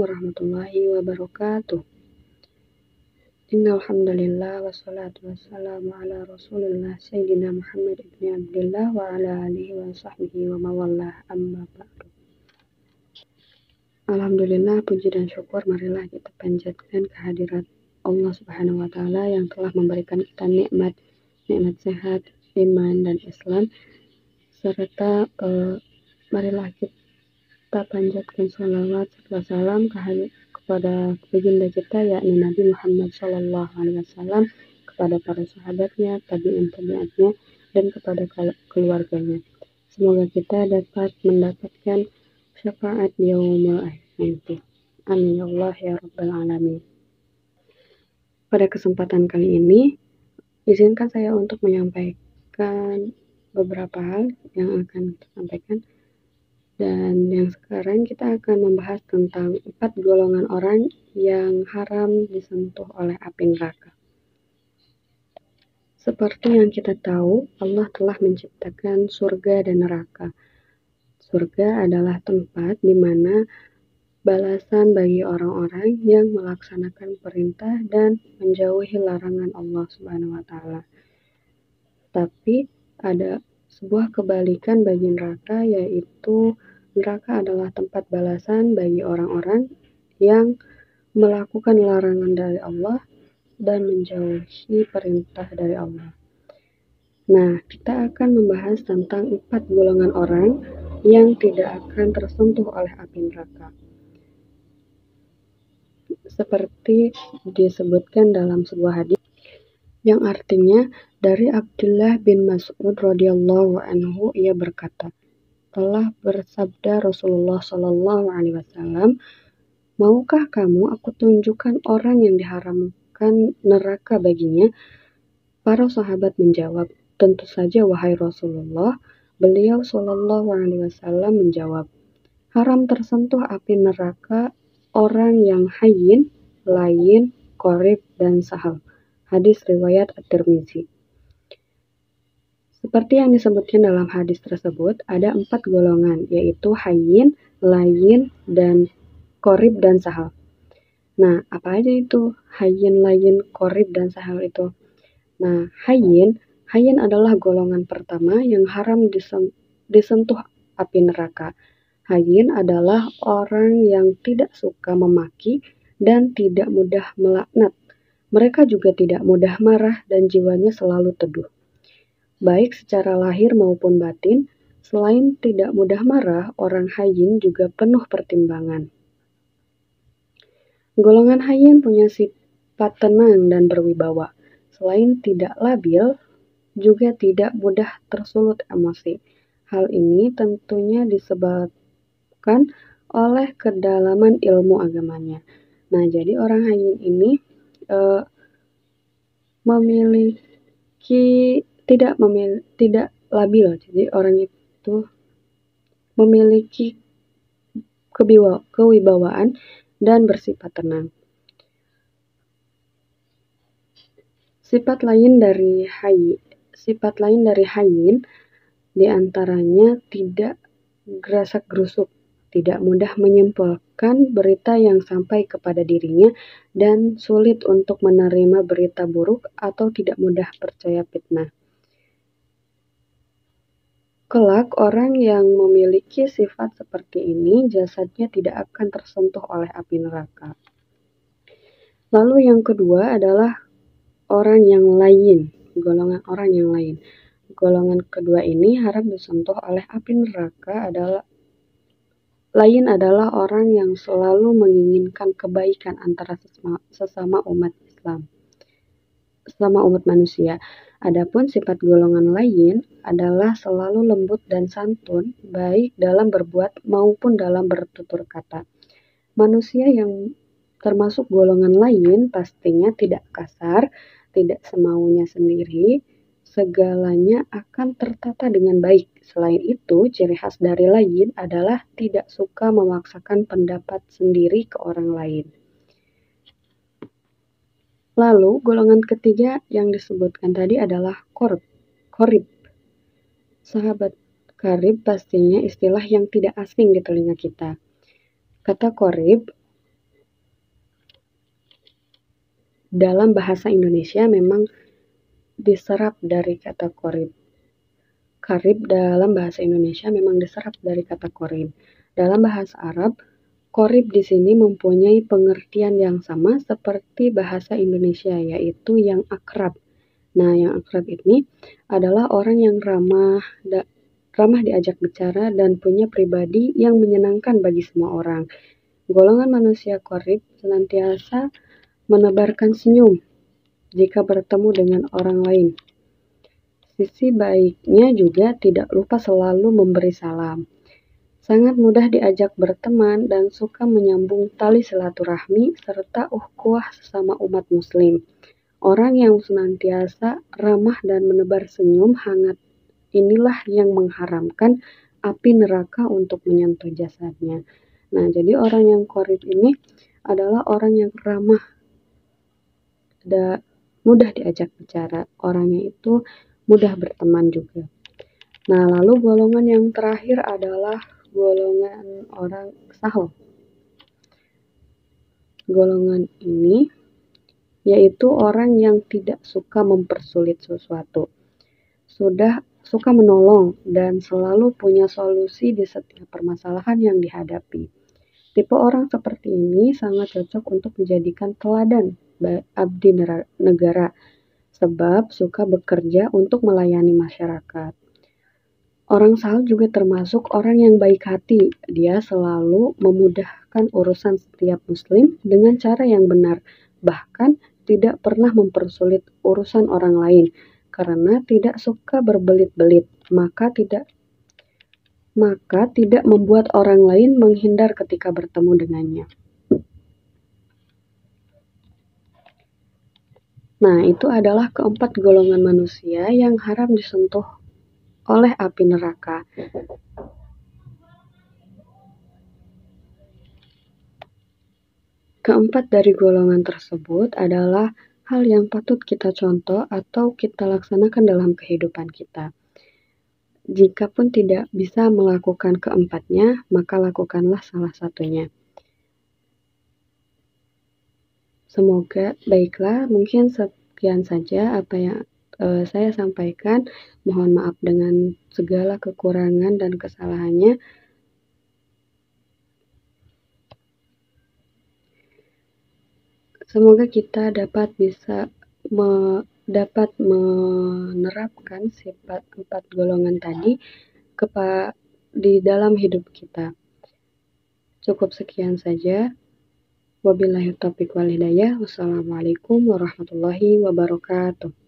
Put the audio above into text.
warahmatullahi wabarakatuh. Innal hamdalillah wassalatu wassalamu ala Rasulillah Sayyidina Muhammad ibni Abdillah wa ala alihi wa sahbihi wa mawallah, amma ba'du. Alhamdulillah, puji dan syukur marilah kita panjatkan kehadirat Allah Subhanahu wa taala yang telah memberikan kita nikmat sehat, iman dan Islam, serta marilah kita panjatkan salawat serta salam kepada baginda kita, yakni Nabi Muhammad SAW, kepada para sahabatnya, tabi'in-tabi'atnya, dan kepada keluarganya. Semoga kita dapat mendapatkan syafaat di yaumul akhir nanti. Amin ya Allah ya Rabbal Alamin. Pada kesempatan kali ini, izinkan saya untuk menyampaikan beberapa hal yang akan kita sampaikan. Dan yang sekarang kita akan membahas tentang 4 golongan orang yang haram disentuh oleh api neraka. Seperti yang kita tahu, Allah telah menciptakan surga dan neraka. Surga adalah tempat di mana balasan bagi orang-orang yang melaksanakan perintah dan menjauhi larangan Allah Subhanahu wa taala. Tapi ada sebuah kebalikan bagi neraka, yaitu neraka adalah tempat balasan bagi orang-orang yang melakukan larangan dari Allah dan menjauhi perintah dari Allah. Nah, kita akan membahas tentang 4 golongan orang yang tidak akan tersentuh oleh api neraka. Seperti disebutkan dalam sebuah hadis yang artinya, dari Abdullah bin Mas'ud radhiyallahu anhu, ia berkata, telah bersabda Rasulullah Shallallahu alaihi wasallam, maukah kamu aku tunjukkan orang yang diharamkan neraka baginya? Para sahabat menjawab, tentu saja wahai Rasulullah. Beliau Shallallahu alaihi wasallam menjawab, haram tersentuh api neraka orang yang hayyin, layyin, qorib, dan sahal. Hadis riwayat At-Tirmizi. Seperti yang disebutkan dalam hadis tersebut, ada 4 golongan, yaitu hayyin, layyin, dan qorib, dan sahal. Nah, apa aja itu hayyin, layyin, qorib, dan sahal itu? Nah, hayyin adalah golongan pertama yang haram disentuh api neraka. Hayyin adalah orang yang tidak suka memaki dan tidak mudah melaknat. Mereka juga tidak mudah marah dan jiwanya selalu teduh, baik secara lahir maupun batin. Selain tidak mudah marah, orang hayyin juga penuh pertimbangan. Golongan hayyin punya sifat tenang dan berwibawa. Selain tidak labil, juga tidak mudah tersulut emosi. Hal ini tentunya disebabkan oleh kedalaman ilmu agamanya. Nah, jadi orang hayyin ini tidak labil. Jadi orang itu memiliki kewibawaan dan bersifat tenang. Sifat lain dari hayyin diantaranya tidak gerasak-gerusuk, tidak mudah menyimpulkan berita yang sampai kepada dirinya, dan sulit untuk menerima berita buruk atau tidak mudah percaya fitnah. Kelak, orang yang memiliki sifat seperti ini, jasadnya tidak akan tersentuh oleh api neraka. Lalu yang kedua adalah orang yang lain, golongan orang yang lain. Golongan kedua ini haram disentuh oleh api neraka adalah orang yang selalu menginginkan kebaikan antara sesama umat Islam, sesama umat manusia. Adapun sifat golongan lain adalah selalu lembut dan santun, baik dalam berbuat maupun dalam bertutur kata. Manusia yang termasuk golongan lain pastinya tidak kasar, tidak semaunya sendiri, segalanya akan tertata dengan baik. Selain itu, ciri khas dari lain adalah tidak suka memaksakan pendapat sendiri ke orang lain. Lalu, golongan ketiga yang disebutkan tadi adalah qorib. Sahabat qarib pastinya istilah yang tidak asing di telinga kita. Kata qorib dalam bahasa Indonesia memang diserap dari kata qorib. Qarib dalam bahasa Indonesia memang diserap dari kata qorib. Dalam bahasa Arab, qorib di sini mempunyai pengertian yang sama seperti bahasa Indonesia, yaitu yang akrab. Nah, yang akrab ini adalah orang yang ramah diajak bicara dan punya pribadi yang menyenangkan bagi semua orang. Golongan manusia qorib senantiasa menebarkan senyum jika bertemu dengan orang lain. Sisi baiknya juga tidak lupa selalu memberi salam. Sangat mudah diajak berteman dan suka menyambung tali silaturahmi serta ukhuwah sesama umat muslim. Orang yang senantiasa ramah dan menebar senyum hangat inilah yang mengharamkan api neraka untuk menyentuh jasadnya. Nah, jadi orang yang qorib ini adalah orang yang ramah, mudah diajak bicara. Orangnya itu mudah berteman juga. Nah, lalu golongan yang terakhir adalah golongan orang sahol. Golongan ini yaitu orang yang tidak suka mempersulit sesuatu. Sudah suka menolong dan selalu punya solusi di setiap permasalahan yang dihadapi. Tipe orang seperti ini sangat cocok untuk dijadikan teladan abdi negara, sebab suka bekerja untuk melayani masyarakat. Orang sahol juga termasuk orang yang baik hati. Dia selalu memudahkan urusan setiap muslim dengan cara yang benar, bahkan tidak pernah mempersulit urusan orang lain karena tidak suka berbelit-belit, maka tidak membuat orang lain menghindar ketika bertemu dengannya. Nah, itu adalah keempat golongan manusia yang haram disentuh oleh api neraka. Keempat dari golongan tersebut adalah hal yang patut kita contoh atau kita laksanakan dalam kehidupan kita. Jikapun tidak bisa melakukan keempatnya, maka lakukanlah salah satunya. Semoga baiklah, mungkin sekian saja apa yang saya sampaikan. Mohon maaf dengan segala kekurangan dan kesalahannya. Semoga kita dapat menerapkan sifat 4 golongan tadi di dalam hidup kita. Cukup sekian saja. Wabillahi taufiq wal hidayah. Wassalamualaikum warahmatullahi wabarakatuh.